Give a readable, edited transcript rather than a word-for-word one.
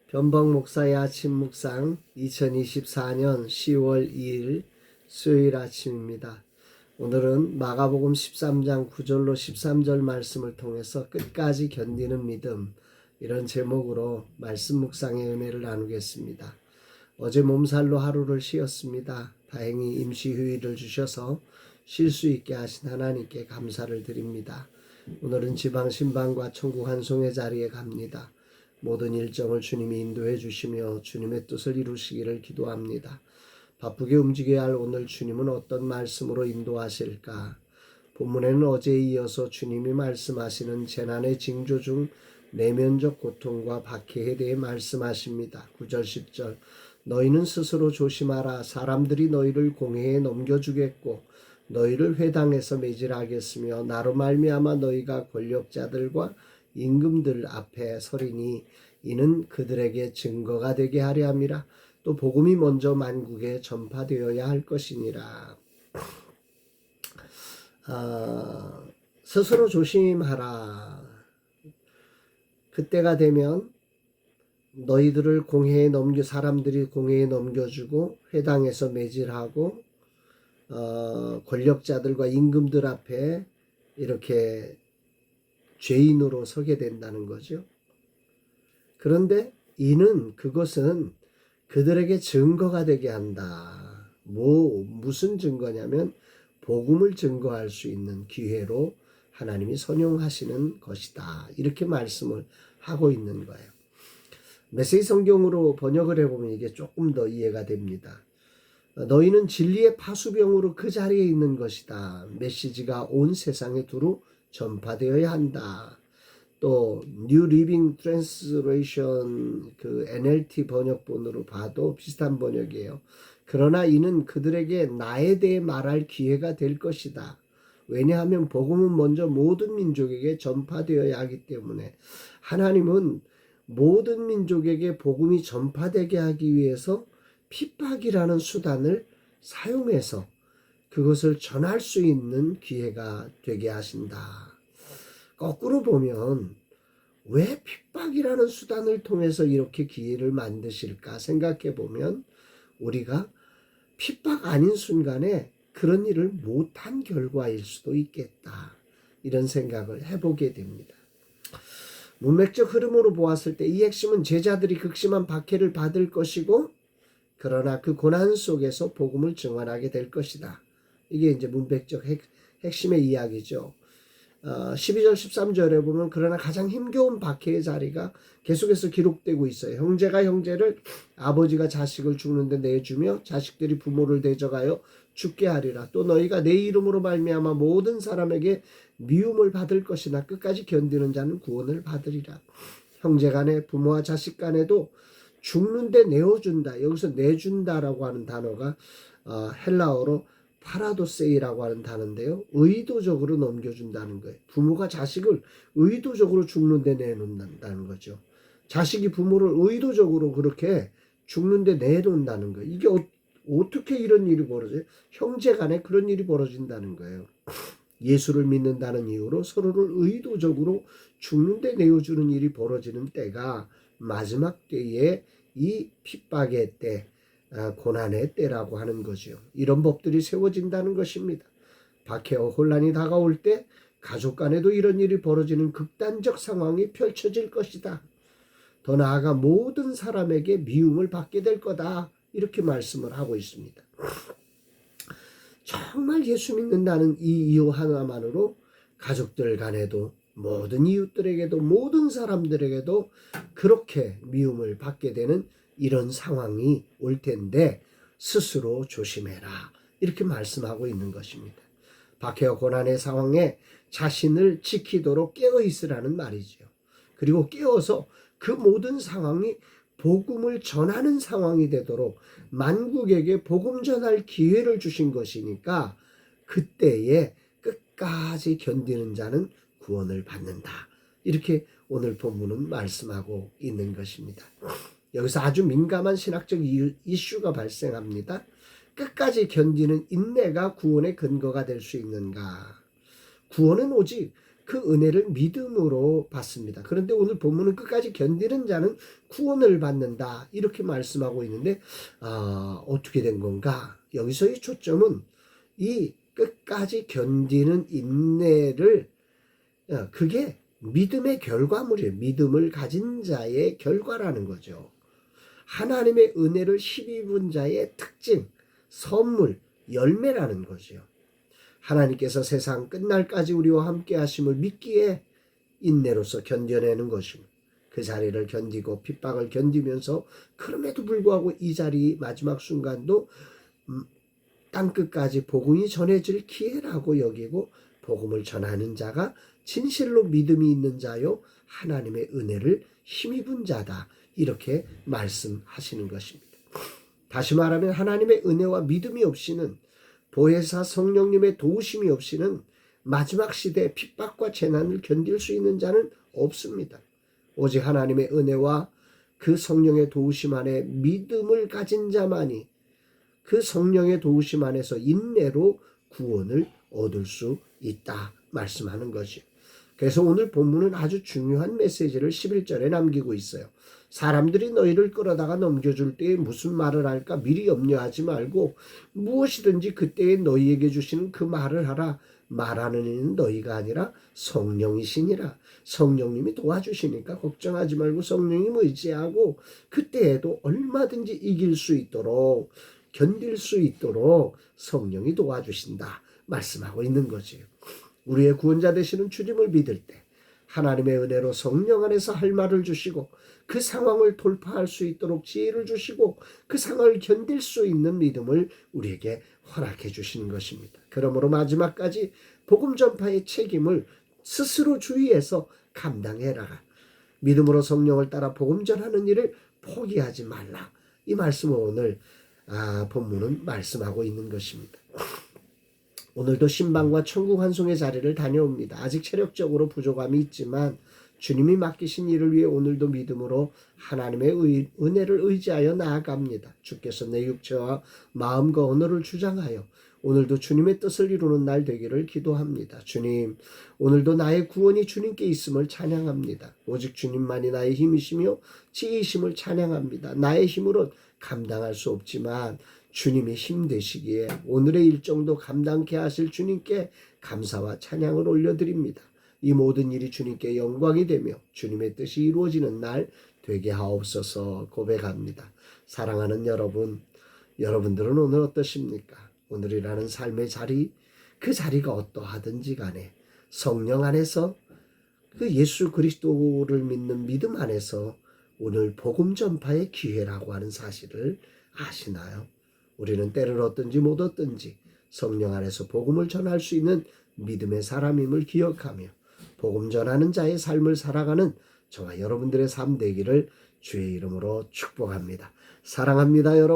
변복 목사의 아침 묵상 2024년 10월 2일 수요일 아침입니다. 오늘은 마가복음 13장 9절로 13절 말씀을 통해서 끝까지 견디는 믿음, 이런 제목으로 말씀 묵상의 은혜를 나누겠습니다. 어제 몸살로 하루를 쉬었습니다. 다행히 임시 휴일을 주셔서 쉴 수 있게 하신 하나님께 감사를 드립니다. 오늘은 지방 신방과 천국 환송의 자리에 갑니다. 모든 일정을 주님이 인도해 주시며 주님의 뜻을 이루시기를 기도합니다. 바쁘게 움직여야 할 오늘 주님은 어떤 말씀으로 인도하실까? 본문에는 어제에 이어서 주님이 말씀하시는 재난의 징조 중 내면적 고통과 박해에 대해 말씀하십니다. 9절 10절 너희는 스스로 조심하라. 사람들이 너희를 공회에 넘겨주겠고 너희를 회당에서 매질하겠으며 나로 말미암아 너희가 권력자들과 임금들 앞에 서리니 이는 그들에게 증거가 되게 하려 함이라. 또 복음이 먼저 만국에 전파되어야 할 것이니라. 스스로 조심하라. 그때가 되면 너희들을 사람들이 공회에 넘겨주고 회당에서 매질하고 권력자들과 임금들 앞에 이렇게 죄인으로 서게 된다는 거죠. 그런데 그것은 그들에게 증거가 되게 한다. 무슨 증거냐면 복음을 증거할 수 있는 기회로 하나님이 선용하시는 것이다. 이렇게 말씀을 하고 있는 거예요. 메시지 성경으로 번역을 해보면 이게 조금 더 이해가 됩니다. 너희는 진리의 파수병으로 그 자리에 있는 것이다. 메시지가 온 세상에 두루 전파되어야 한다. 또 New Living Translation 그 NLT 번역본으로 봐도 비슷한 번역이에요. 그러나 이는 그들에게 나에 대해 말할 기회가 될 것이다. 왜냐하면 복음은 먼저 모든 민족에게 전파되어야 하기 때문에 하나님은 모든 민족에게 복음이 전파되게 하기 위해서 핍박이라는 수단을 사용해서 그것을 전할 수 있는 기회가 되게 하신다. 거꾸로 보면 왜 핍박이라는 수단을 통해서 이렇게 기회를 만드실까 생각해 보면 우리가 핍박 아닌 순간에 그런 일을 못한 결과일 수도 있겠다. 이런 생각을 해보게 됩니다. 문맥적 흐름으로 보았을 때 이 핵심은 제자들이 극심한 박해를 받을 것이고 그러나 그 고난 속에서 복음을 증언하게 될 것이다. 이게 이제 문맥적 핵심의 이야기죠. 12절 13절에 보면 그러나 가장 힘겨운 박해의 자리가 계속해서 기록되고 있어요. 형제가 형제를 아버지가 자식을 죽는데 내주며 자식들이 부모를 대적하여 죽게 하리라. 또 너희가 내 이름으로 말미암아 모든 사람에게 미움을 받을 것이나 끝까지 견디는 자는 구원을 받으리라. 형제 간에 부모와 자식 간에도 죽는데 내어준다. 여기서 내준다라고 하는 단어가 헬라어로 파라도세이라고 하는 단어인데요. 의도적으로 넘겨준다는 거예요. 부모가 자식을 의도적으로 죽는데 내놓는다는 거죠. 자식이 부모를 의도적으로 그렇게 죽는데 내놓는다는 거예요. 이게 어떻게 이런 일이 벌어져요? 형제 간에 그런 일이 벌어진다는 거예요. 예수를 믿는다는 이유로 서로를 의도적으로 죽는데 내어주는 일이 벌어지는 때가 마지막 때에 이 핍박의 때, 고난의 때라고 하는 거죠. 이런 법들이 세워진다는 것입니다. 박해와 혼란이 다가올 때 가족 간에도 이런 일이 벌어지는 극단적 상황이 펼쳐질 것이다. 더 나아가 모든 사람에게 미움을 받게 될 거다. 이렇게 말씀을 하고 있습니다. 정말 예수 믿는다는 이 이유 하나만으로 가족들 간에도 모든 이웃들에게도 모든 사람들에게도 그렇게 미움을 받게 되는 이런 상황이 올 텐데 스스로 조심해라. 이렇게 말씀하고 있는 것입니다. 박해와 고난의 상황에 자신을 지키도록 깨어있으라는 말이죠. 그리고 깨어서 그 모든 상황이 복음을 전하는 상황이 되도록 만국에게 복음 전할 기회를 주신 것이니까 그때에 끝까지 견디는 자는 구원을 받는다. 이렇게 오늘 본문은 말씀하고 있는 것입니다. 여기서 아주 민감한 신학적 이슈가 발생합니다. 끝까지 견디는 인내가 구원의 근거가 될 수 있는가? 구원은 오직 그 은혜를 믿음으로 받습니다. 그런데 오늘 본문은 끝까지 견디는 자는 구원을 받는다 이렇게 말씀하고 있는데 어떻게 된 건가? 여기서의 초점은 이 끝까지 견디는 인내를 그게 믿음의 결과물이에요. 믿음을 가진 자의 결과라는 거죠. 하나님의 은혜를 힘입은 자의 특징, 선물, 열매라는 거죠. 하나님께서 세상 끝날까지 우리와 함께 하심을 믿기에 인내로서 견뎌내는 것이고 그 자리를 견디고 핍박을 견디면서 그럼에도 불구하고 이 자리 마지막 순간도 땅끝까지 복음이 전해질 기회라고 여기고 복음을 전하는 자가 진실로 믿음이 있는 자요 하나님의 은혜를 힘입은 자다 이렇게 말씀하시는 것입니다. 다시 말하면 하나님의 은혜와 믿음이 없이는 보혜사 성령님의 도우심이 없이는 마지막 시대의 핍박과 재난을 견딜 수 있는 자는 없습니다. 오직 하나님의 은혜와 그 성령의 도우심 안에 믿음을 가진 자만이 그 성령의 도우심 안에서 인내로 구원을 얻을 수 있다 말씀하는 것이요. 그래서 오늘 본문은 아주 중요한 메시지를 11절에 남기고 있어요. 사람들이 너희를 끌어다가 넘겨줄 때에 무슨 말을 할까 미리 염려하지 말고 무엇이든지 그때에 너희에게 주시는 그 말을 하라. 말하는 이는 너희가 아니라 성령이시니라. 성령님이 도와주시니까 걱정하지 말고 성령님 의지하고 그때에도 얼마든지 이길 수 있도록 견딜 수 있도록 성령이 도와주신다 말씀하고 있는 거지요. 우리의 구원자 되시는 주님을 믿을 때 하나님의 은혜로 성령 안에서 할 말을 주시고 그 상황을 돌파할 수 있도록 지혜를 주시고 그 상황을 견딜 수 있는 믿음을 우리에게 허락해 주시는 것입니다. 그러므로 마지막까지 복음 전파의 책임을 스스로 주의해서 감당해라. 믿음으로 성령을 따라 복음 전하는 일을 포기하지 말라. 이 말씀을 오늘 본문은 말씀하고 있는 것입니다. 오늘도 신방과 천국 환송의 자리를 다녀옵니다. 아직 체력적으로 부족함이 있지만 주님이 맡기신 일을 위해 오늘도 믿음으로 하나님의 은혜를 의지하여 나아갑니다. 주께서 내 육체와 마음과 언어를 주장하여 오늘도 주님의 뜻을 이루는 날 되기를 기도합니다. 주님, 오늘도 나의 구원이 주님께 있음을 찬양합니다. 오직 주님만이 나의 힘이시며 지혜이심을 찬양합니다. 나의 힘으로는 감당할 수 없지만 주님이 힘 되시기에 오늘의 일정도 감당케 하실 주님께 감사와 찬양을 올려드립니다. 이 모든 일이 주님께 영광이 되며 주님의 뜻이 이루어지는 날 되게 하옵소서 고백합니다. 사랑하는 여러분, 여러분들은 오늘 어떠십니까? 오늘이라는 삶의 자리, 그 자리가 어떠하든지 간에 성령 안에서 그 예수 그리스도를 믿는 믿음 안에서 오늘 복음 전파의 기회라고 하는 사실을 아시나요? 우리는 때를 얻든지 못 얻든지 성령 안에서 복음을 전할 수 있는 믿음의 사람임을 기억하며 복음 전하는 자의 삶을 살아가는 저와 여러분들의 삶 되기를 주의 이름으로 축복합니다. 사랑합니다, 여러분.